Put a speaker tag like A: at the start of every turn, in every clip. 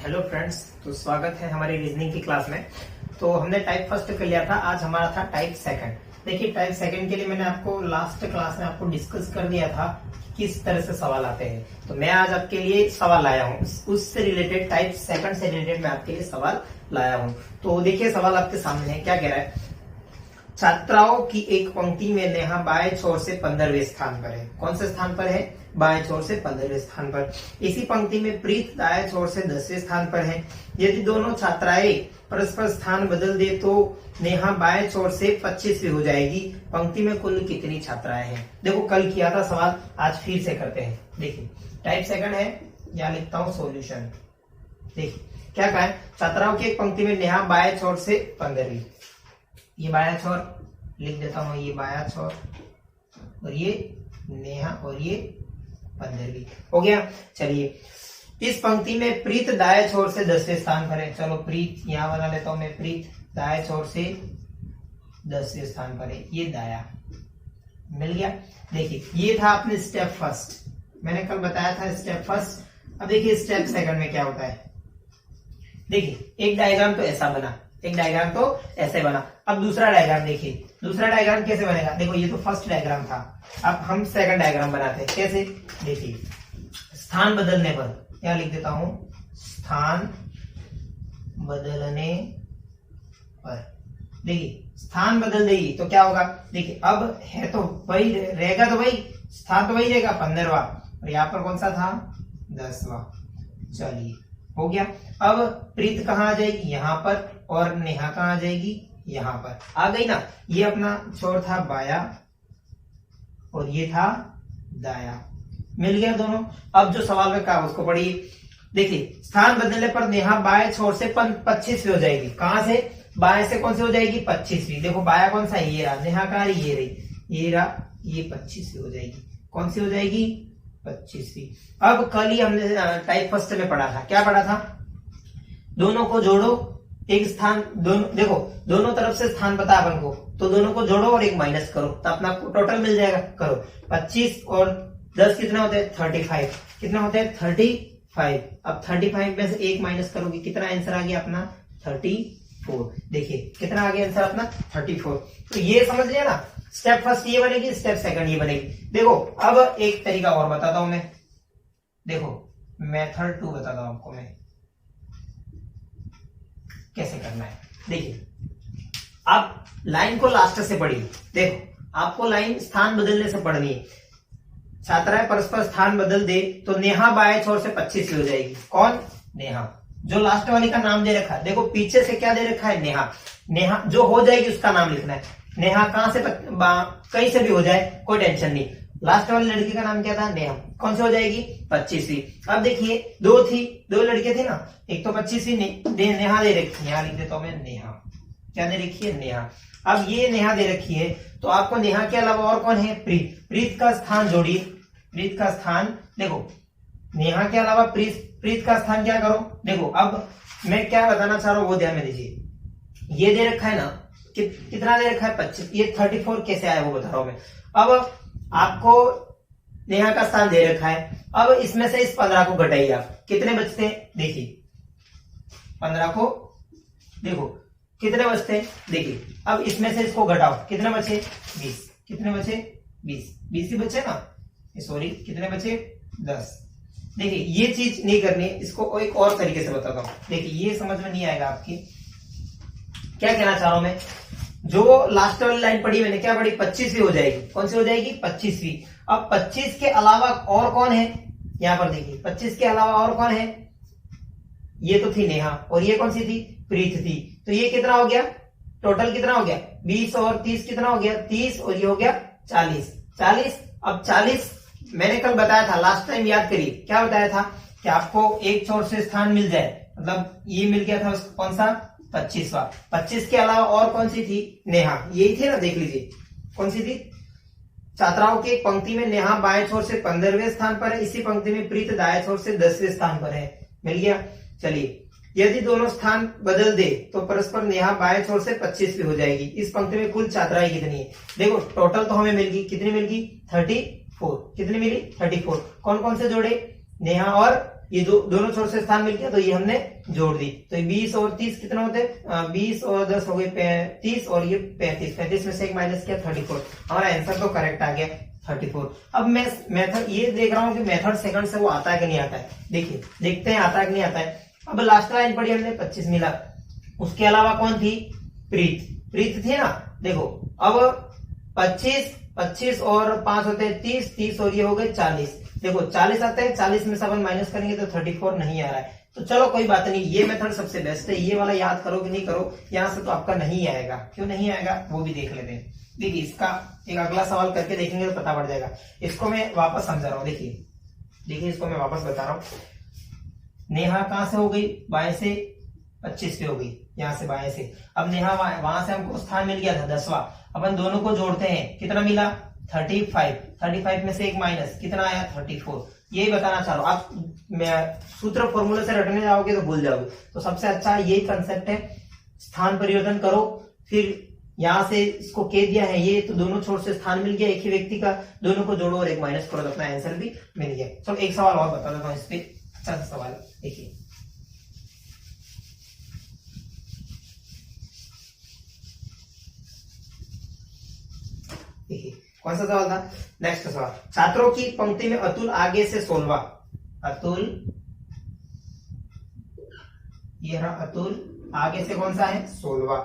A: Hello friends, तो स्वागत है हमारी रीजनिंग की क्लास में। तो हमने टाइप फर्स्ट कर लिया था, आज हमारा था टाइप सेकंड। देखिए, टाइप सेकंड के लिए मैंने आपको लास्ट क्लास में आपको डिस्कस कर दिया था किस तरह से सवाल आते हैं। तो मैं आज आपके लिए सवाल लाया हूँ, उससे रिलेटेड टाइप सेकंड से रिलेटेड मैं आपके लिए सवाल लाया हूँ। तो देखिए, सवाल आपके सामने है, क्या कह रहा है। छात्राओं की एक पंक्ति में नेहा बाएं छोर से 15वें स्थान पर है। कौन से स्थान पर है? बाएं छोर से 15वें स्थान पर। इसी पंक्ति में प्रीत दाएं छोर से 10वें स्थान पर है। यदि दोनों छात्राएं परस्पर स्थान बदल दे तो नेहा बाएं छोर से 25वीं हो जाएगी। पंक्ति में कुल कितनी छात्राएं हैं? देखो, कल किया था सवाल, आज फिर से करते हैं। देखिए, टाइप सेकंड है, या लिखता हूं सॉल्यूशन। देखिए क्या कहा है, छात्राओं की एक पंक्ति में नेहा बाएं छोर से 15वीं, ये बाया छोर लिख देता हूं, ये बाया छोर और ये नेहा और ये 15वीं हो गया। चलिए, इस पंक्ति में प्रीत दाएं छोर से 10वें स्थान पर है। चलो प्रीत यहां बना लेता हूं मैं, प्रीत दाएं छोर से 10वें स्थान पर है, ये दाया मिल गया। देखिए, ये था अपने स्टेप फर्स्ट, मैंने कल बताया था स्टेप फर्स्ट। अब देखिए स्टेप सेकंड में क्या होता है। देखिए, एक डायग्राम तो ऐसा बना, एक डायग्राम तो ऐसे बना। अब दूसरा डायग्राम देखिए, दूसरा डायग्राम कैसे बनेगा। देखो, ये तो फर्स्ट डायग्राम था, अब हम सेकंड डायग्राम बनाते हैं। कैसे? देखिए, स्थान बदलने पर क्या लिख देता हूं, स्थान बदलने पर। देखिए, स्थान बदल देगी तो क्या होगा। देखिए, अब है तो वही रहेगा, तो वही स्थान तो वही रहेगा 15वां, और यहाँ पर कौन सा था 10वां। चलिए, हो गया। अब प्रीत कहाँ आ जाएगी, यहाँ पर, और नेहा कहाँ आ जाएगी, यहाँ पर। आ गई ना। ये अपना छोर था बाया और ये था दाया, मिल गया दोनों। अब जो सवाल में कहा उसको पढ़िए। देखिए, स्थान बदलने पर नेहा बाएं छोर से 25वीं हो जाएगी। कहां से? बाएं से कौन सी हो जाएगी? 25वीं। देखो, बाया कौन सा है, ये रहा। नेहा कहाँ रही, ये रही, ये रहा, ये 25वीं हो जाएगी। कौन सी हो जाएगी? 25वीं। अब कल ही हमने टाइप फर्स्ट में पढ़ा था, क्या पढ़ा था, दोनों को जोड़ो, एक स्थान, दोनों देखो, दोनों तरफ से स्थान पता अपन को, तो दोनों को जोड़ो और एक माइनस करो, तो अपना टोटल मिल जाएगा। करो, 25 और 10 कितना होता है? 35। कितना होता है? 35। अब 35 में से एक माइनस करोगे, कितना आंसर आ गया अपना? 34। देखिए, कितना आ गया आंसर अपना? 34। तो ये समझ लिया ना, स्टेप फर्स्ट ये बनेगी, स्टेप सेकंड ये बनेगी। देखो, अब एक तरीका और बताता हूं मैं। देखो, मेथड 2 बताता हूं आपको मैं कैसे करना है। देखिए, आप लाइन को लास्ट से पढ़िए। देखो, आपको लाइन स्थान बदलने से पढ़नी है। छात्राएं परस्पर स्थान बदल दे तो नेहा बाएं छोर से 25वीं हो जाएगी। कौन? नेहा। जो लास्ट वाली का नाम दे रखा है, देखो पीछे से क्या दे रखा है, नेहा। नेहा जो हो जाएगी उसका नाम लिखना है। नेहा कहां से, कहीं से भी हो जाए, कोई टेंशन नहीं। लास्ट वाली लड़की का नाम क्या था? नेहा। कौन सी हो जाएगी? 25वीं। अब देखिए, दो लड़के थे ना, एक तो 25वीं नेहा दे रखी है, यहाँ लिख देता हूं मैं नेहा। क्या दे रखी है? नेहा। अब ये नेहा दे रखी है, तो आपको नेहा के अलावा और कौन है? प्रीत। प्रीत का स्थान जोड़िए, प्रीत का स्थान। देखो, नेहा के अलावा प्रीत का स्थान क्या करो। देखो, अब मैं क्या बताना चाह रहा हूं वो ध्यान में दीजिए। ये दे रखा है ना, कितना दे रखा है? 25। ये 34 कैसे आया वो बता रहा हूं मैं। अब आपको नेहा का स्थान दे रखा है, अब इसमें से इस 15 को घटाइए आप, कितने बचते हैं? देखिए, 15 को देखो कितने बचते हैं। देखिए, अब इसमें से इसको घटाओ, कितने बचे? 20। कितने बचे? 20 ही बचे ना, सॉरी, कितने बचे? 10। देखिए, ये चीज नहीं करनी है, इसको एक और तरीके से बताता हूं। देखिए, ये समझ में नहीं आएगा आपकी, क्या कहना चाह रहा हूं मैं। जो लास्ट वाली लाइन पढ़ी मैंने, क्या पढ़ी? 25वीं हो जाएगी। कौन सी हो जाएगी? 25वीं। अब 25 के अलावा और कौन है? यहां पर देखिए, 25 के अलावा और कौन है? ये तो थी नेहा, और ये कौन सी थी? प्रीत थी। तो ये कितना हो गया? टोटल कितना हो गया? 20 और 30 कितना हो गया? 30, और ये हो गया 40। अब 40 मैंने कल बताया था, लास्ट टाइम याद करिए, क्या बताया था कि आपको एक छोर से स्थान मिल जाए, मतलब ये मिल गया था कौन सा? 25वां। 25 के अलावा और कौन सी थी? नेहा। यही थी ना, देख लीजिए कौन सी थी। छात्राओं की एक पंक्ति में नेहा बाएं छोर से 15वें स्थान पर है, इसी पंक्ति में प्रीत दाएं छोर से 10वें स्थान पर है। मिल गया। चलिए, यदि दोनों स्थान बदल दे तो परस्पर नेहा बाएं छोर से 25वीं हो जाएगी। इस पंक्ति में कुल छात्राएं कितनी है? देखो, टोटल तो हमें मिल गई, कितनी मिल गई? 34। कितनी मिली? 34। कौन कौन से जोड़े? नेहा और ये जो दोनों छोर से स्थान मिल गया तो ये हमने जोड़ दी, तो 20 और 30 कितना होते हैं, 20 और 10 हो गए 30 और ये 35, 35 में से एक माइनस किया 34। हमारा आंसर तो करेक्ट आ गया 34। अब मैं मेथड ये देख रहा हूँ कि मेथड सेकंड से वो आता है कि नहीं आता है, देखिए देखते हैं आता है कि नहीं आता है। अब लास्ट लाइन पढ़ी हमने 25 मिला, उसके अलावा कौन थी, प्रीत थी ना। देखो अब 25 और 5 होते हैं 30 और ये हो गए 40। देखो 40 आते हैं, 40 में से अपन माइनस करेंगे तो 34 नहीं आ रहा है। तो चलो कोई बात नहीं, ये मेथड सबसे बेस्ट है, ये वाला याद करो कि नहीं करो, यहां से तो आपका नहीं आएगा। क्यों नहीं आएगा वो भी देख लेते हैं। देखिए इसका एक अगला सवाल करके देखेंगे तो पता पड़ जाएगा। इसको मैं वापस समझा रहा हूँ, देखिए इसको मैं वापस बता रहा हूँ। नेहा कहां से हो गई, बाएं से 25 पे हो गई, यहां से बाएं से। अब नेहा वहां से हमको स्थान मिल गया था 10वां, अपन दोनों को जोड़ते हैं, कितना मिला 35 में से एक माइनस कितना आया 34। यही बताना चाह रहा हूं। आप सूत्र फॉर्मूले से रटने जाओगे तो भूल जाओगे। तो सबसे अच्छा यही कंसेप्ट है, स्थान परिवर्तन करो, फिर यहां से इसको के दिया है ये, तो दोनों छोर से स्थान मिल गया एक ही व्यक्ति का, दोनों को जोड़ो और एक माइनस करो तो अपना आंसर भी मिल गया। चलो एक सवाल और बता देता हूँ इस पे, अच्छा सवाल देखिए। देखिए कौन सा सवाल था, नेक्स्ट सवाल। छात्रों की पंक्ति में अतुल आगे से 16वां, अतुल ये रहा, अतुल आगे से कौन सा है 16वां,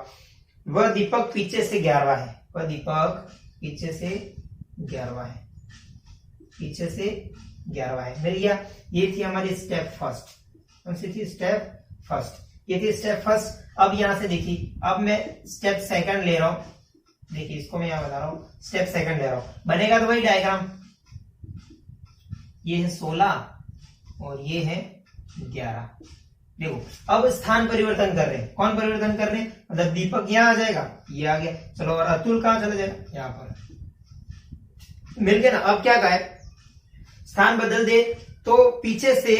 A: वह दीपक पीछे से 11वां है, वह दीपक पीछे से 11वां है, पीछे से 11वां है, मिल गया। ये थी हमारी स्टेप फर्स्ट, कौन सी थी स्टेप फर्स्ट, ये थी स्टेप फर्स्ट। अब यहां से देखिए, अब मैं स्टेप सेकंड ले रहा हूं, देखिए इसको मैं यहां बता रहा हूं, स्टेप सेकंड ले रहा हूं, बनेगा तो वही डायग्राम, ये है 16 और ये है 11। देखो अब स्थान परिवर्तन कर रहे हैं, कौन परिवर्तन कर रहे हैं, मतलब दीपक यहां आ जाएगा, ये आ गया, चलो और अतुल कहां चला जाएगा, यहां पर मिल गया ना। अब क्या कहा है, स्थान बदल दे तो पीछे से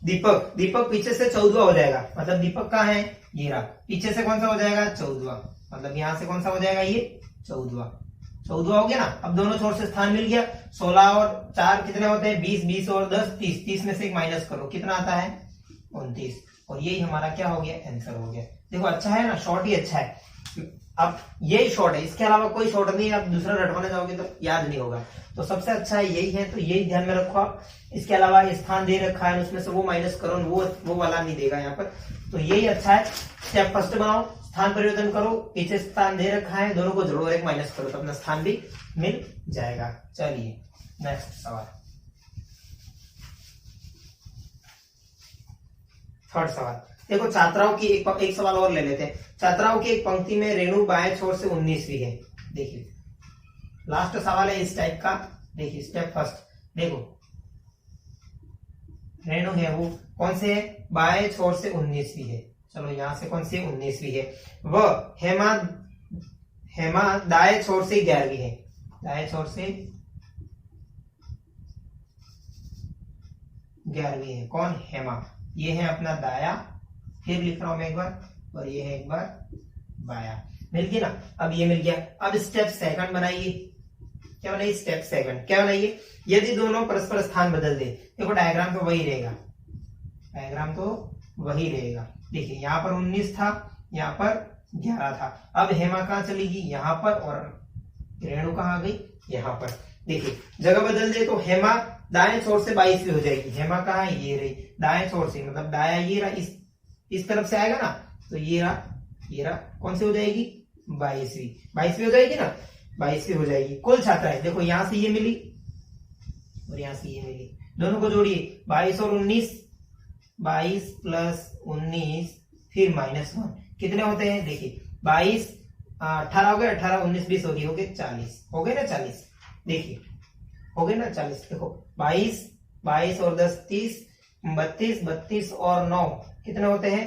A: दीपक पीछे से 14वां हो जाएगा, मतलब दीपक कहां है, ये रहा, पीछे से कौन सा हो जाएगा 14वां, मतलब यहां से कौन सा हो जाएगा ये 14वां हो गया ना। अब दोनों छोर से स्थान मिल गया, 16 और 4 कितने होते हैं 20 और 10 30 में से एक माइनस करो कितना आता है 29, और यही हमारा क्या हो गया आंसर हो गया। देखो अच्छा है ना, शॉर्ट ही अच्छा है। अब यही शॉर्ट है, इसके अलावा कोई शॉर्ट नहीं है, आप दूसरा रटवाने जाओगे तो याद नहीं होगा, तो सबसे अच्छा यही है, तो यही ध्यान में रखो आप। इसके अलावा स्थान दे रखा है उसमें से वो माइनस करो, वो वाला नहीं देगा यहाँ पर, तो यही अच्छा है। स्टेप फर्स्ट बनाओ, स्थान परिवर्तन करो, पीछे स्थान दे रखा है, दोनों को जोड़ो और एक माइनस करो तो अपना स्थान भी मिल जाएगा। चलिए नेक्स्ट सवाल, थर्ड सवाल। देखो छात्राओं की एक सवाल और ले लेते हैं। छात्राओं की एक पंक्ति में रेणु बाएं छोर से 19वीं है, देखिए लास्ट सवाल है इस टाइप का। देखिए स्टेप फर्स्ट, देखो रेणु है वो कौन से है, बाएं छोर से 19वीं है, चलो यहां से कौन सी 19वीं है। वह हेमा दाएं छोर से 11वीं है, दाएं छोर से 11वीं है, कौन हेमा, ये है अपना दाया, फिर लिख रहा हूं मैं एक बार, और ये है एक बार बाया, मिल गया ना। अब ये मिल गया, अब स्टेप सेकंड बनाइए, क्या बनाइए स्टेप सेकंड, क्या बनाइए, यदि दोनों परस्पर स्थान बदल दे, देखो डायग्राम तो वही रहेगा, डायग्राम तो वही रहेगा। देखिए यहाँ पर 19 था, यहाँ पर 11 था, अब हेमा कहाँ चलेगी यहाँ पर, और रेणु कहाँ आ गई यहाँ पर। देखिए जगह बदल दे तो हेमा दाएं छोर से 22वीं हो जाएगी, हेमा कहाँ है ये रही, दाएं छोर से मतलब दाया ये रहा, इस तरफ से आएगा ना, तो ये रहा कौन सी हो जाएगी 22वीं हो जाएगी ना, 22वीं हो जाएगी। कुल छात्राएं देखो यहां से ये मिली और यहां से ये मिली, दोनों को जोड़िए 22 और 19, 22 प्लस 19 फिर -1 कितने होते हैं, देखिए 22 18 हो गए, 18 19 20 हो गए 40 हो गए ना 40, देखिए हो गए ना 40। देखो 22 और 10 30, 32 और 9 कितने होते हैं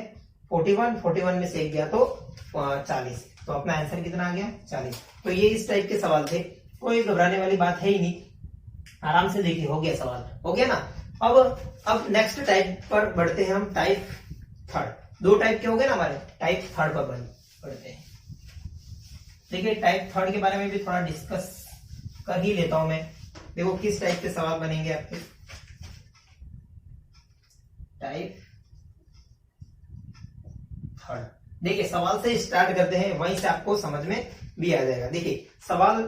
A: 41 में से एक गया तो 40, तो अपना आंसर कितना आ गया 40। तो ये इस टाइप के सवाल थे, कोई घबराने वाली बात है ही नहीं, आराम से देखिए हो गया सवाल, हो गया ना। अब नेक्स्ट टाइप पर बढ़ते हैं हम, टाइप थर्ड। दो टाइप के हो गए ना हमारे, टाइप थर्ड पर बढ़ते हैं। देखिए टाइप थर्ड के बारे में भी थोड़ा डिस्कस कर ही लेता हूं मैं। देखो किस टाइप के सवाल बनेंगे आपके। Type third. देखिए सवाल से स्टार्ट करते हैं, वहीं से आपको समझ में भी आ जाएगा। देखिए सवाल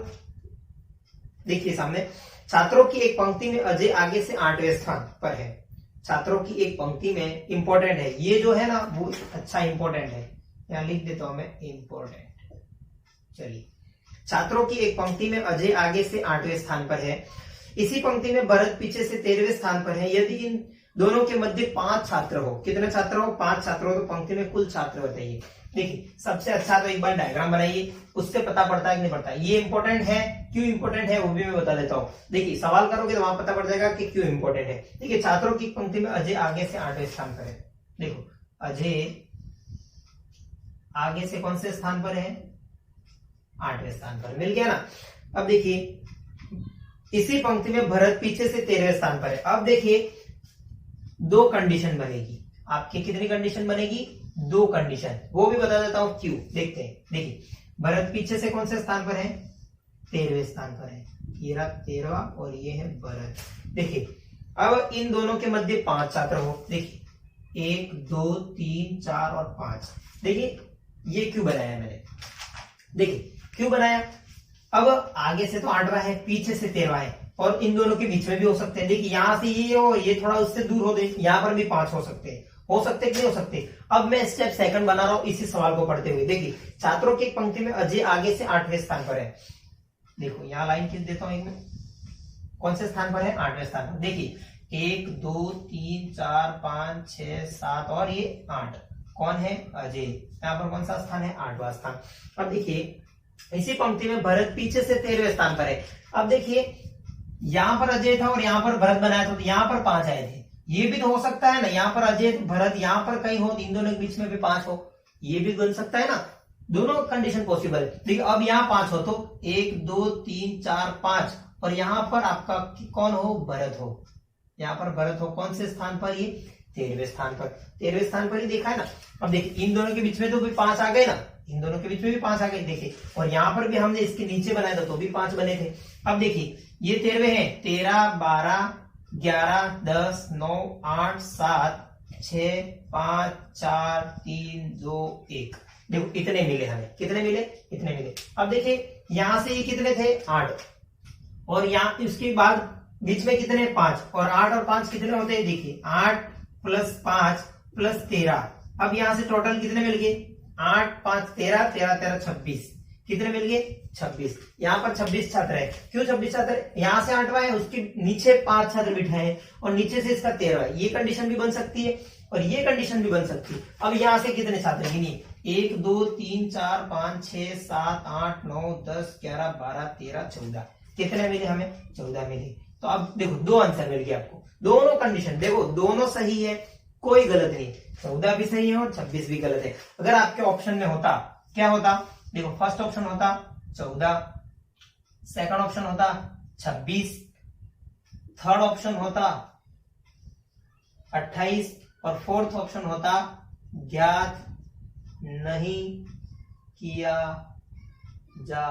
A: देखिए सामने, छात्रों की एक पंक्ति में अजय आगे से 8वें स्थान पर है। छात्रों की एक पंक्ति में, इंपॉर्टेंट है ये जो है ना, वो अच्छा इंपॉर्टेंट है, यहां लिख देता हूं मैं इंपॉर्टेंट। चलिए, छात्रों की एक पंक्ति में अजय आगे से 8वें स्थान पर है, इसी पंक्ति में भरत पीछे से 13वें स्थान पर है। यदि इन दोनों के मध्य 5 छात्र हो, कितने छात्र हो? 5 छात्र हो, तो पंक्ति में कुल छात्र बताइए। देखिए सबसे अच्छा तो एक बार डायग्राम बनाइए, उससे पता पड़ता है कि नहीं पड़ता। ये इंपॉर्टेंट है, क्यों इंपॉर्टेंट है वो भी मैं बता देता हूँ। देखिए सवाल करोगे तो वहां पता पड़ जाएगा कि क्यों इंपॉर्टेंट है। देखिए छात्रों की पंक्ति में अजय आगे से 8वें स्थान पर है। देखो अजय आगे से कौन से स्थान पर है? 8वें स्थान पर, मिल गया ना। अब देखिए इसी पंक्ति में भरत पीछे से 13वें स्थान पर है। अब देखिए 2 कंडीशन बनेगी आपकी। कितनी कंडीशन बनेगी? 2 कंडीशन, वो भी बता देता हूं क्यों। देखते हैं। देखिए भरत पीछे से कौन से स्थान पर है? 13वें स्थान पर है। ये रहा 13वां और ये है भरत। देखिए अब इन दोनों के मध्य 5 छात्र हो। देखिए 1 2 3 4 और 5। देखिए ये क्यों बनाया मैंने? देखिए क्यों बनाया? अब आगे से तो 8वां है, पीछे से 13वां है, और इन दोनों के बीच में भी हो सकते हैं। देखिए यहां से ये हो, ये थोड़ा उससे दूर हो, दे यहां पर भी 5 हो सकते हैं। हो सकते कि नहीं हो सकते? अब मैं स्टेप सेकंड बना रहा हूं इसी सवाल को पढ़ते हुए। देखिए छात्रों की पंक्ति में अजय आगे से 8वें स्थान पर है। देखो यहां लाइन खींच देता हूं एक में, कौन से स्थान पर है? 8वें स्थान पर। देखिए 1 2 3 4 5 6 7 और ये 8, कौन है? अजय। यहाँ पर कौन सा स्थान है? 8वां स्थान। अब देखिए इसी पंक्ति में भरत पीछे से 13वें स्थान पर है। अब देखिए यहां पर अजय था और यहां पर भरत बनाया था, तो यहां पर 5 आए थे। ये भी तो हो सकता है ना, यहाँ पर अजय भरत यहां पर कहीं हो, इन दोनों के बीच में भी 5 हो, ये भी बन सकता है ना। दोनों कंडीशन पॉसिबल है। देखिए अब यहाँ 5 हो, तो 1 2 3 4 5, और यहाँ पर आपका कौन हो? भरत हो। यहाँ पर भरत हो, कौन से स्थान पर? ये 13वें स्थान पर। 13वें स्थान पर ही देखा है ना। अब देखिए इन दोनों के बीच में तो भी 5 आ गए ना, इन दोनों के बीच में भी 5 आ गए। देखिए और यहाँ पर भी हमने इसके नीचे बनाया था तो भी 5 बने थे। अब देखिए ये 13वें हैं, 13 12 11 10 9 8 7 6 5 4 3 2 1। देखो इतने मिले हमें। कितने मिले? इतने मिले। अब देखिए यहां से ये कितने थे? 8, और यहाँ इसके बाद बीच में कितने? 5, और 8 और 5 कितने होते हैं? देखिए 8 + 5 + 13। अब यहां से टोटल कितने मिल गए? 8 5 13 13 13 26। कितने मिल गए? 26। यहाँ पर 26 छात्र है। क्यों 26 छात्र? यहाँ से 8वां है, उसके नीचे 5 छात्र बिठाए हैं, और नीचे से इसका 13वां है। ये कंडीशन भी बन सकती है और ये कंडीशन भी बन सकती है। अब यहाँ से कितने छात्र? 1 2 3 4 5 6 7 8 9 10 11 12 13 14। कितने मिले हमें? 14 मिले। तो अब देखो 2 आंसर मिल गया आपको। दोनों कंडीशन देखो, दोनों सही है, कोई गलत नहीं। 14 भी सही है और 26 भी गलत है। अगर आपके ऑप्शन में होता, क्या होता? देखो फर्स्ट ऑप्शन होता 14, सेकंड ऑप्शन होता 26, थर्ड ऑप्शन होता 28, और फोर्थ ऑप्शन होता ज्ञात नहीं किया जा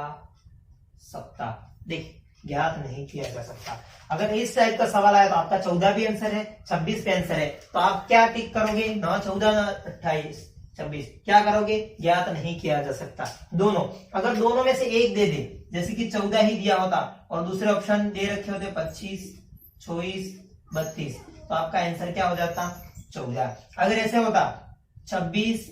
A: सकता। देखिए ज्ञात नहीं किया जा सकता। अगर इस टाइप का सवाल आया तो आपका 14 भी आंसर है, 26 पे आंसर है, तो आप क्या टिक करोगे? ना 14 ना 28 26, क्या करोगे? ज्ञात नहीं किया जा सकता। दोनों, अगर दोनों में से एक दे दे, जैसे कि 14 ही दिया होता और दूसरे ऑप्शन दे रखे होते 25 24 32, तो आपका आंसर क्या हो जाता? 14। अगर ऐसे होता 26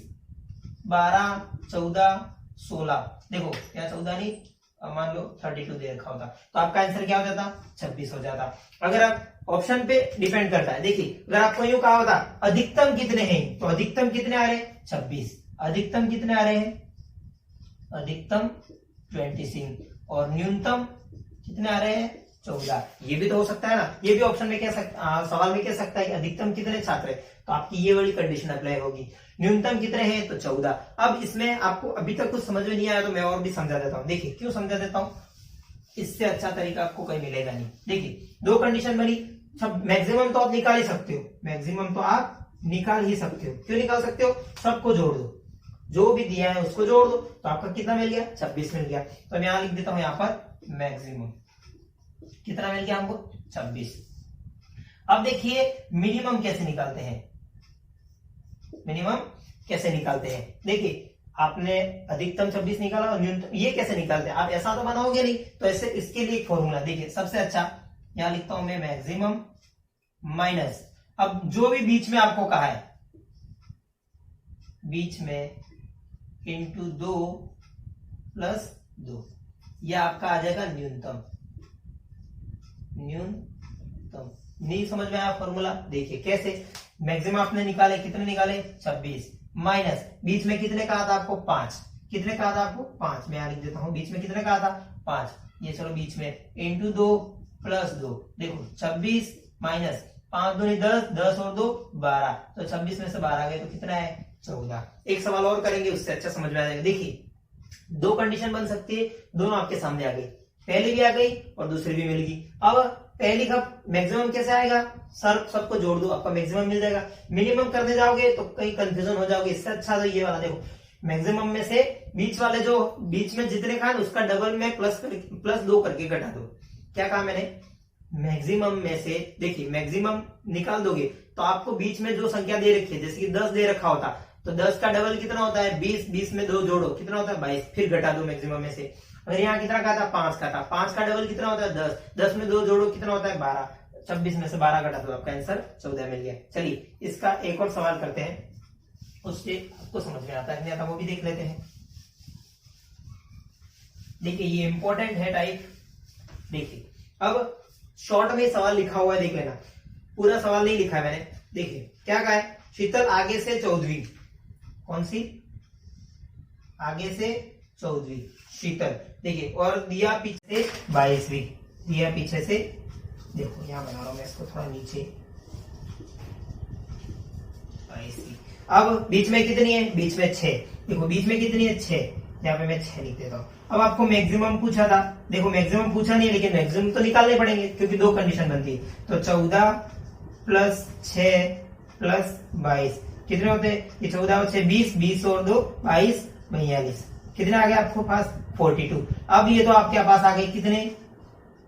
A: 12 14 16, देखो क्या 14 नहीं, मान लो 32 दे रखा होता, तो आपका आंसर क्या हो जाता? 26 हो जाता। अगर आप ऑप्शन पे डिपेंड करता है। देखिए अगर आपको यूं कहा होता अधिकतम कितने हैं, तो अधिकतम कितने आ रहे हैं? 26। अधिकतम कितने आ रहे हैं? अधिकतम 26, और न्यूनतम कितने आ रहे हैं? 14। ये भी तो हो सकता है ना। ये भी ऑप्शन में कह सकता, सवाल में कह सकता है कि अधिकतम कितने छात्र है, तो आपकी ये वाली कंडीशन अप्लाई होगी। न्यूनतम कितने हैं? तो 14। अब इसमें आपको अभी तक कुछ समझ में नहीं आया तो मैं और भी समझा देता हूं। देखिए क्यों समझा देता हूं, इससे अच्छा तरीका आपको कहीं मिलेगा नहीं। देखिए 2 कंडीशन बनी, सब मैक्सिमम तो आप निकाल ही सकते हो, मैक्सिमम तो आप निकाल ही सकते हो। क्यों निकाल सकते हो? सबको जोड़ दो, जो भी दिया है उसको जोड़ दो, तो आपका कितना मिल गया? 26 मिल गया। तो मैं यहां लिख देता हूं, यहां पर मैक्सिमम कितना मिल गया हमको? 26। अब देखिए मिनिमम कैसे निकालते हैं। मिनिमम कैसे निकालते हैं? देखिए आपने अधिकतम 26 निकाला और न्यूनतम, ये कैसे निकालते हैं? आप ऐसा तो बनाओगे नहीं, तो ऐसे इसके लिए एक फॉर्मूला देखिए, सबसे अच्छा यहां लिखता हूं मैं मैक्सिमम माइनस, अब जो भी बीच में आपको कहा है बीच में इंटू 2 प्लस 2, यह आपका आ जाएगा न्यूनतम। न्यूनतम नहीं समझ में आया फॉर्मूला? देखिए कैसे, मैक्सिमम आपने निकाले, कितने निकाले? 26 माइनस बीच में कितने कहा था आपको? 5। कितने कहा था आपको? 5। मैं यहां लिख देता हूं, बीच में कितने कहा था? 5। ये चलो बीच में इंटू 2 प्लस 2, देखो 26 माइनस 5 दूनी 10, 10 और 2 12, तो 26 में से 12 गए तो कितना है? 14। एक सवाल और करेंगे, उससे अच्छा समझ में आ जाएगा। देखिए दो कंडीशन बन सकती है, दोनों आपके सामने आ गई, पहली भी आ गई और दूसरी भी मिल गई। अब पहली का मैक्सिमम कैसे आएगा? सर सबको जोड़ दो, आपका मैक्सिमम मिल जाएगा। मिनिमम करने जाओगे तो कहीं कंफ्यूजन हो जाओगे, इससे अच्छा तो ये वाला देखो, मैक्सिमम में से बीच वाले जो बीच में जितने का उसका डबल में प्लस 2 करके घटा दो। क्या कहा मैंने? मैक्सिमम में से, देखिए मैक्सिमम निकाल दोगे तो आपको बीच में जो संख्या दे रखी है, जैसे कि 10 दे रखा होता तो 10 का डबल कितना होता है? 20, 20 में 2 जोड़ो कितना होता है? 22, फिर घटा दो मैक्सिमम में से। अगर यहाँ कितना कहा था? 5 का था, 5 का डबल कितना होता है? 10, 10 में 2 जोड़ो कितना होता है? 12, 26 में से 12 घटा दो, आपका आंसर 14 मिल गया। चलिए इसका एक और सवाल करते हैं, उससे आपको समझ में आता है नहीं आता वो भी देख लेते हैं। देखिए ये इंपॉर्टेंट है टाइप। देखिए अब शॉर्ट में सवाल लिखा हुआ है, देख लेना, पूरा सवाल नहीं लिखा है मैंने। देखिए क्या कहा है? शीतल आगे से 14वीं, कौन सी? आगे से 14वीं शीतल, देखिए, और दिया पीछे से 22वीं, दिया पीछे से, देखो यहां बना रहा हूं मैं इसको थोड़ा नीचे, 22वीं। अब बीच में कितनी है? बीच में 6, देखो बीच में कितनी है? 6, यहाँ पे मैं 6 लिख देता हूं। अब आपको मैक्सिमम पूछा था, देखो मैक्सिमम पूछा नहीं है, लेकिन मैक्सिमम तो निकालने पड़ेंगे क्योंकि दो कंडीशन बनती है। तो 14 प्लस 6 प्लस 22 कितने होते हैं? ये 14 और 6 20, 20 और 2 22, 42, कितने आ गए आपको पास? 42। अब ये तो आपके पास आ गए कितने?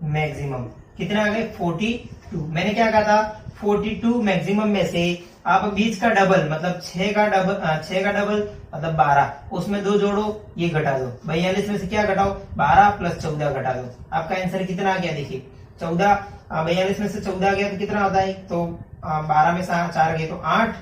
A: मैक्सिमम कितने आ गए? 42। मैंने क्या कहा था? 42 मैक्सिमम में से आप बीच का डबल मतलब 6 का डबल मतलब 12, उसमें 2 जोड़ो, ये घटा दो, 42 में से क्या घटाओ? 12 प्लस 14 घटा दो, आपका आंसर कितना आ गया? देखिए 14, 42 में से 14 गया तो कितना होता है? तो 12 में से 4 गए तो 8,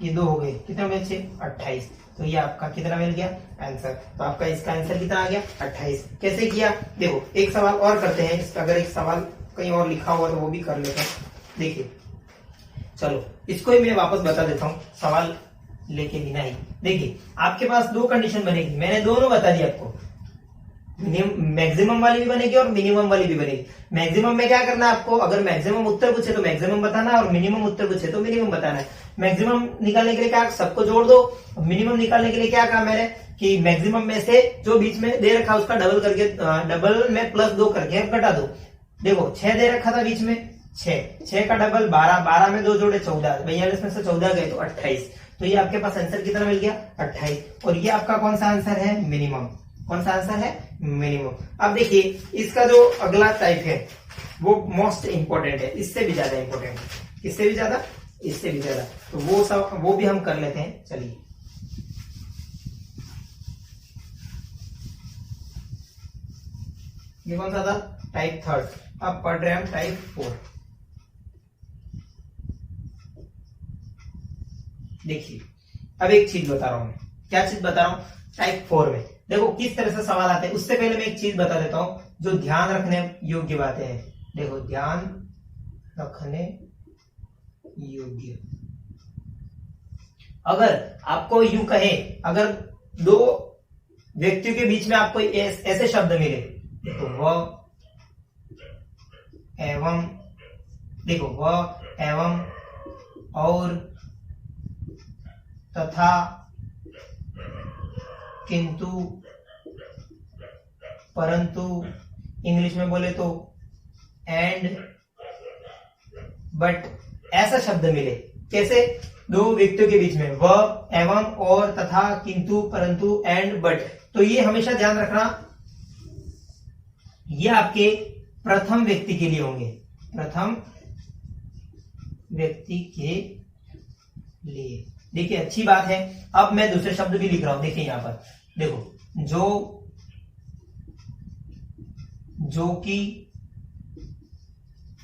A: ये 2 हो गए, कितने में से? 28। तो ये आपका कितना मिल गया आंसर? तो आपका इसका आंसर कितना आ गया? 28। कैसे किया? देखो एक सवाल और करते हैं, इसका अगर एक सवाल कहीं और लिखा हुआ तो वो भी कर लेते हैं। देखिए चलो इसको ही मैं वापस बता देता हूँ सवाल लेके बिना ही। देखिए आपके पास दो कंडीशन बनेगी, मैंने दोनों बता दी आपको, मैक्सिमम वाली भी बनेगी और मिनिमम वाली भी बनेगी। मैक्सिमम में क्या करना है आपको? अगर मैक्सिमम उत्तर पूछे तो मैक्सिमम बताना है और मिनिमम उत्तर पूछे तो मिनिमम बताना है। मैक्सिमम निकालने के लिए क्या? सबको जोड़ दो। मिनिमम निकालने के लिए क्या कहा मैंने कि मैक्सिमम में से जो बीच में दे रखा उसका डबल करके, डबल में प्लस 2 करके घटा दो। देखो 6 दे रखा था बीच में, 6 का डबल 12, 12 में 2 जोड़े 14, 42 में से 14 गए तो 28। तो ये आपके पास आंसर कितना मिल गया? 28। और ये आपका कौन सा आंसर है? मिनिमम। कौन सा आंसर है? मिनिमम। अब देखिए इसका जो अगला टाइप है वो मोस्ट इंपोर्टेंट है, इससे भी ज्यादा इंपोर्टेंट है। इससे भी ज्यादा? इससे भी ज्यादा। तो वो भी हम कर लेते हैं। चलिए ये कौन सा था? टाइप 3। अब पढ़ रहे हैं हम टाइप 4। देखिए अब एक चीज बता रहा हूं मैं, क्या चीज बता रहा हूं? टाइप 4 में देखो किस तरह से सवाल आते हैं। उससे पहले मैं एक चीज बता देता हूं जो ध्यान रखने योग्य बातें हैं। देखो ध्यान रखने योग्य, अगर आपको यूं कहे, अगर दो व्यक्तियों के बीच में आपको ऐसे शब्द मिले, देखो वह एवं, देखो वह एवं, और, तथा, किंतु, परंतु, इंग्लिश में बोले तो एंड, बट, ऐसा शब्द मिले। कैसे? दो व्यक्तियों के बीच में वह, एवं, और, तथा, किंतु, परंतु, एंड, बट। तो ये हमेशा ध्यान रखना, ये आपके प्रथम व्यक्ति के लिए होंगे, प्रथम व्यक्ति के लिए। देखिए अच्छी बात है। अब मैं दूसरे शब्द भी लिख रहा हूं, देखिए यहां पर देखो, जो कि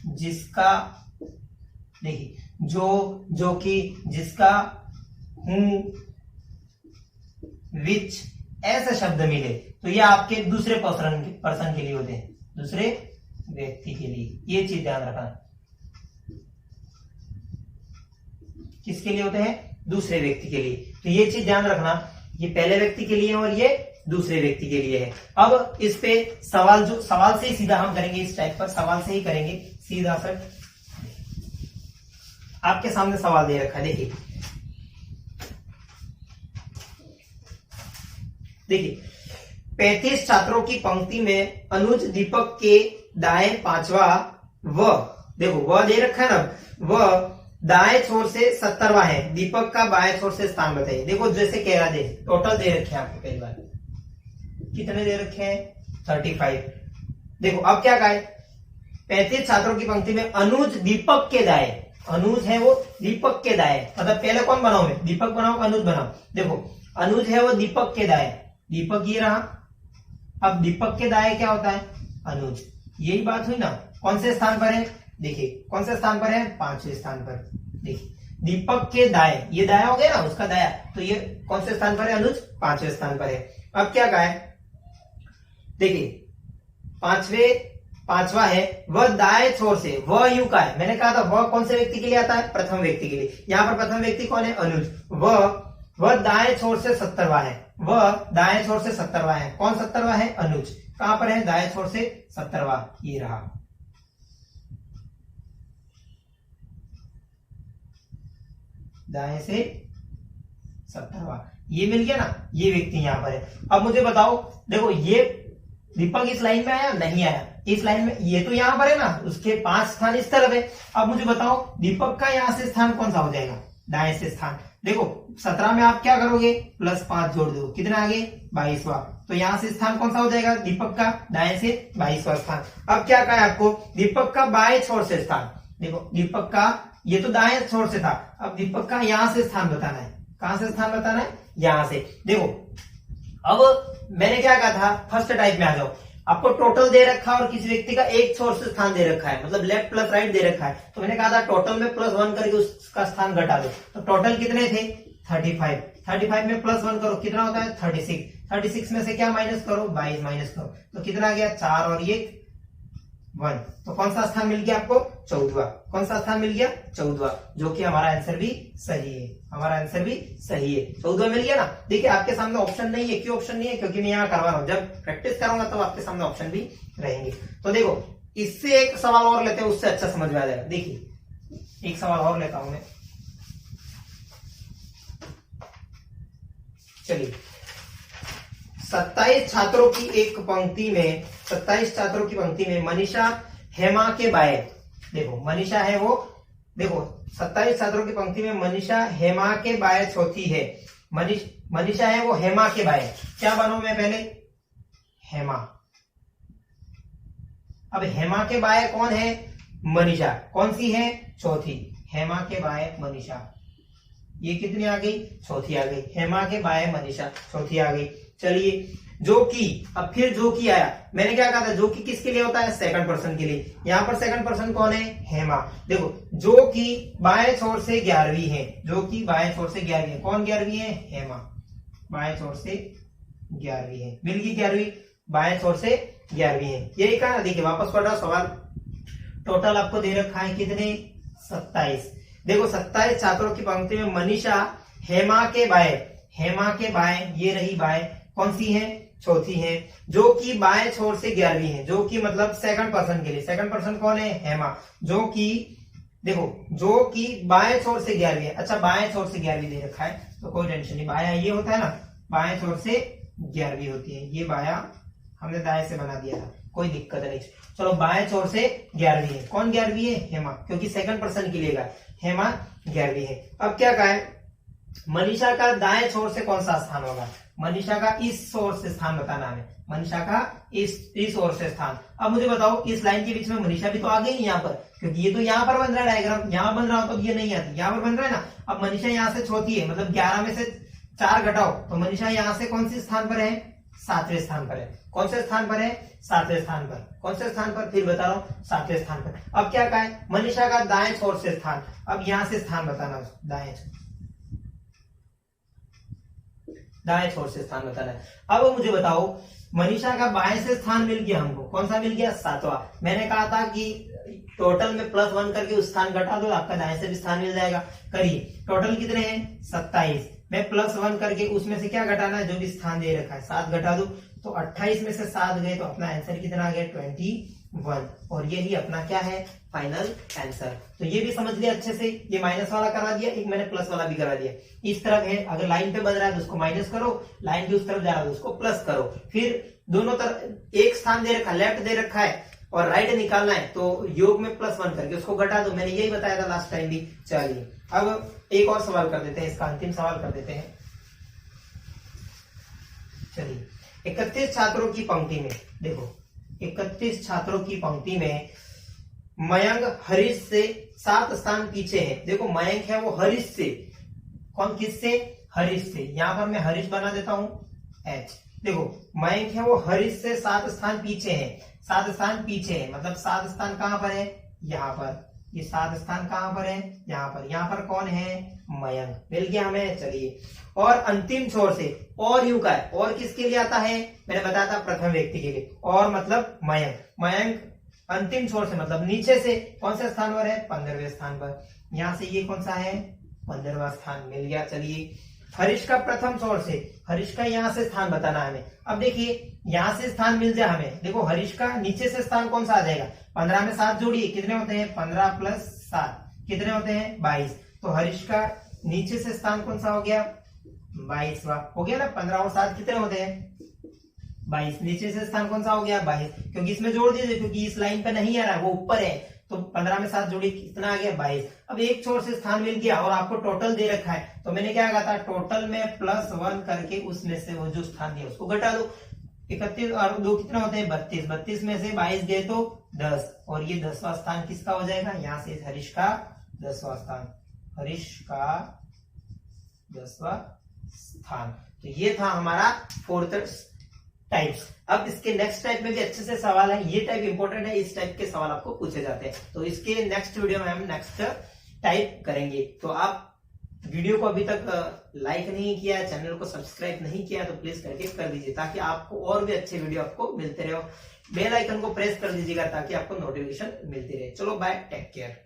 A: जिसका, देखिए जो कि जिसका, हूं, विच, ऐसे शब्द मिले तो ये आपके दूसरे पर्सन के लिए होते हैं, दूसरे व्यक्ति के लिए। ये चीज ध्यान रखना, किसके लिए होते हैं? दूसरे व्यक्ति के लिए। तो ये चीज ध्यान रखना, ये पहले व्यक्ति के लिए और ये दूसरे व्यक्ति के लिए है। अब इस पे सवाल से ही सीधा हम करेंगे, इस टाइप पर सवाल से ही करेंगे सीधा सर। आपके सामने सवाल दे रखा है, देखिए 35 छात्रों की पंक्ति में अनुज दीपक के दाएं पांचवा व, देखो व दे रखा है ना, व दाएं छोर से 70वां है, दीपक का बाएं छोर से स्थान बताइए। देखो जैसे कह रहा है, टोटल दे रखे हैं आपको, पहली बार कितने दे रखे हैं? 35। देखो अब क्या कहा है, 35 छात्रों की पंक्ति में अनुज दीपक के दाएं, अनुज है वो दीपक के दाएं, मतलब पहले कौन बनाओ, मैं दीपक बनाओ अनुज बनाओ। देखो अनुज है वो दीपक के दाएं, दीपक ये रहा, अब दीपक के दाएं क्या होता है? अनुज। यही बात हुई ना, कौन से स्थान पर है? देखिए कौन से स्थान पर है? 5वें स्थान पर। देखिए दीपक के दाएं, ये दाया हो गया ना, उसका दाया, तो ये कौन से स्थान पर है? अनुज 5वें स्थान पर है। अब क्या कहा है, देखिए पांचवा है, वह दाएं छोर से, वह यू का है, मैंने कहा था वह कौन से व्यक्ति के लिए आता है? प्रथम व्यक्ति के लिए। यहां पर प्रथम व्यक्ति कौन है? अनुज। वह दाएं छोर से 70वां है, वह दाएं छोर से 70वां है। कौन 70वां है? अनुज। कहां पर है? दाएं छोर से 70वां, ये रहा। दाएं से 70वां, ये मिल गया ना, ये व्यक्ति यहां पर है। अब मुझे बताओ, देखो ये दीपक इस लाइन में आया? नहीं आया। इस लाइन में ये तो यहां पर है ना, उसके 5 स्थान इस तरफ है। अब मुझे बताओ दीपक का यहां से स्थान कौन सा हो जाएगा? दाएं से स्थान। देखो 17 में आप क्या करोगे? +5 जोड़ दो, कितना आगे? 22वां। तो यहां से स्थान कौन सा हो जाएगा दीपक का? दाएं से 22वां स्थान। अब क्या कहा है आपको? दीपक का बाएं छोर से स्थान। देखो दीपक का, ये तो दाएं छोर से था, अब दीपक का यहां से स्थान बताना है। कहां से स्थान बताना है? यहां से। देखो अब मैंने क्या कहा था, फर्स्ट टाइप में आ जाओ। आपको टोटल दे रखा है और किसी व्यक्ति का एक छोर से स्थान दे रखा है, मतलब लेफ्ट प्लस राइट दे रखा है, तो मैंने कहा था टोटल में +1 करके उसका स्थान घटा दो। तो टोटल कितने थे? 35। 35 में +1 करो, कितना होता है? 36। 36 में से क्या माइनस करो? 22 माइनस करो, तो कितना आ गया? 4 और 1 1। तो कौन सा स्थान मिल गया आपको? 14वां। कौन सा स्थान मिल गया? 14वां, जो कि हमारा आंसर भी सही है। हमारा आंसर भी सही है, 14वां मिल गया ना। देखिए आपके सामने ऑप्शन नहीं है, क्यों ऑप्शन नहीं है? क्योंकि मैं यहाँ करवा रहा हूँ, जब प्रैक्टिस करूंगा तो आपके सामने ऑप्शन भी रहेंगे। तो देखो इससे एक सवाल और लेते हैं, उससे अच्छा समझ में आ जाएगा। देखिए एक सवाल और लेता हूं मैं, चलिए 27 छात्रों की एक पंक्ति में, 27 छात्रों की पंक्ति में मनीषा हेमा के बाएं, देखो मनीषा है वो, देखो 27 छात्रों की पंक्ति में मनीषा हेमा के बाएं चौथी है। मनीषा है वो हेमा के बाएं, क्या बनाऊं मैं पहले? हेमा। अब हेमा के बाएं कौन है? मनीषा। कौन सी है? चौथी। हेमा के बाएं मनीषा, ये कितनी आ गई? चौथी आ गई। हेमा के बाएं मनीषा, चौथी आ गई। चलिए जो कि, अब फिर जो कि आया, मैंने क्या कहा था? जो कि किसके लिए होता है? सेकंड पर्सन के लिए। यहां पर सेकंड पर्सन कौन है? हेमा। देखो जो कि बाएं छोर से 11वीं है, जो कि बाएं छोर से 11वीं है। कौन 11वीं है? हेमा। बाएं छोर से 11वीं है, मिल गई 11वीं, बाएं छोर से 11वीं है। यही कहा ना। देखिए वापस पढ़ रहा सवाल, टोटल आपको दे रखा है कितने? 27। देखो 27 छात्रों की पंक्ति में मनीषा हेमा के बाएं, हेमा के बाएं, ये रही बाएं, कौन सी है? चौथी है। जो कि बाएं छोर से 11वीं है, जो कि मतलब सेकंड पर्सन के लिए। सेकंड पर्सन कौन है? हेमा। जो कि देखो, जो कि बाएं छोर से 11वीं है। अच्छा बाएं छोर से 11वीं दे रखा है तो कोई टेंशन नहीं, बाया ये होता है ना, बाएं छोर से 11वीं होती है। ये बाया हमने दाएं से बना दिया था, कोई दिक्कत नहीं। चलो बाएं छोर से 11वीं है। कौन 11वीं है? हेमा, क्योंकि सेकंड पर्सन के लिए हेमा 11वीं है। अब क्या कहा है? मनीषा का दाएं छोर से कौन सा स्थान होगा? मनीषा का इस छोर से स्थान बताना है। मनीषा का इस ओर से स्थान। अब मुझे बताओ इस लाइन के बीच में मनीषा भी तो आ गई यहाँ पर, क्योंकि ये तो यहाँ पर बन रहा है डायग्राम, यहाँ बन रहा हो तो ये नहीं आती, यहाँ पर बन रहा है ना। अब मनीषा यहाँ से चौथी है, मतलब 11 में से 4 घटाओ तो मनीषा यहाँ से कौन से स्थान पर है? 7वें स्थान पर है। कौन से स्थान पर है? 7वें स्थान पर। कौन से स्थान पर? फिर बता रहा हूँ, 7वें स्थान पर। अब क्या कहा है? मनीषा का दाएं छोर से स्थान। अब यहां से स्थान बताना, दाएं छोर से स्थान बताना है। अब मुझे बताओ मनीषा का बाएं से स्थान मिल गया हमको, कौन सा मिल गया? 7वां। मैंने कहा था कि टोटल में +1 करके उस स्थान घटा दो, आपका दाएं से भी स्थान मिल जाएगा। करिए, टोटल कितने हैं? 27। मैं +1 करके उसमें से क्या घटाना है? जो भी स्थान दे रखा है, 7 घटा दो तो 28 में से 7 गए तो अपना आंसर कितना आ गया? 21। और यही अपना क्या है? Final answer. तो ये भी समझ लिया अच्छे से, ये माइनस वाला करा दिया, एक मैंने प्लस वाला भी करा दिया। इस तरफ है, अगर लाइन पे बन रहा है तो उसको माइनस करो, लाइन की उस तरफ जा रहा है तो उसको प्लस करो। फिर दोनों तरफ एक स्थान दे रखा, लेफ्ट दे रखा है और राइट निकालना है तो योग में +1 करके उसको घटा दो। मैंने यही बताया था लास्ट टाइम भी। चलिए अब एक और सवाल कर देते हैं, इसका अंतिम सवाल कर देते हैं। चलिए 31 छात्रों की पंक्ति में देखो, 31 छात्रों की पंक्ति में मयंक हरीश से 7 स्थान पीछे है। देखो मयंक है वो हरीश से, कौन किससे? हरीश से। यहां पर मैं हरीश बना देता हूं H। देखो मयंक है वो हरीश से 7 स्थान पीछे है। 7 स्थान पीछे है मतलब 7 स्थान कहां पर है? यहाँ पर। ये 7 स्थान कहां पर है? यहाँ पर। यहाँ पर कौन है? मयंक। मिल गया हमें। चलिए, और अंतिम छोर से और यू का है, और किसके लिए आता है? मैंने बताया था प्रथम व्यक्ति के लिए, और मतलब मयंक। मयंक अंतिम छोर से मतलब नीचे से कौन से स्थान पर है? 15वें स्थान पर। यहां से ये कौन सा है? 15वां स्थान। मिल गया। चलिए, हरीश का प्रथम छोर से, हरीश का यहाँ से स्थान बताना है हमें। अब देखिए यहाँ से स्थान मिल जाए हमें, देखो हरीश का नीचे से स्थान कौन सा आ जाएगा? 15 में 7 जोड़िए, कितने होते हैं? 15 + 7 कितने होते हैं? 22। तो हरीश का नीचे से स्थान कौन सा हो गया? 22वां हो गया ना। 15 और 7 कितने होते हैं? 22। नीचे से स्थान कौन सा हो गया? 22, क्योंकि इसमें जोड़ दीजिए, क्योंकि इस लाइन पे नहीं आ रहा है, वो ऊपर है। तो 15 में 7 जोड़ी कितना आ गया? 22। अब एक छोर से स्थान मिल गया और आपको टोटल दे रखा है, तो मैंने क्या कहा था? टोटल में +1 करके उसमें से वो जो स्थान दिया उसको घटा दो। 31 और 2 कितना होते हैं? 32। 32 में से 22 गए तो 10, और ये 10वां स्थान किसका हो जाएगा? यहाँ से हरीश का 10वां स्थान। हरीश का 10वां स्थान। तो ये था हमारा 4th टाइप्स। अब इसके नेक्स्ट टाइप में भी अच्छे से सवाल है, ये टाइप इंपॉर्टेंट है, इस टाइप के सवाल आपको पूछे जाते हैं। तो इसके नेक्स्ट वीडियो में हम नेक्स्ट टाइप करेंगे। तो आप वीडियो को अभी तक लाइक नहीं किया, चैनल को सब्सक्राइब नहीं किया तो प्लीज करके कर दीजिए, ताकि आपको और भी अच्छे वीडियो आपको मिलते रहे। बेल आइकन को प्रेस कर दीजिएगा ताकि आपको नोटिफिकेशन मिलती रहे। चलो बाय, टेक केयर।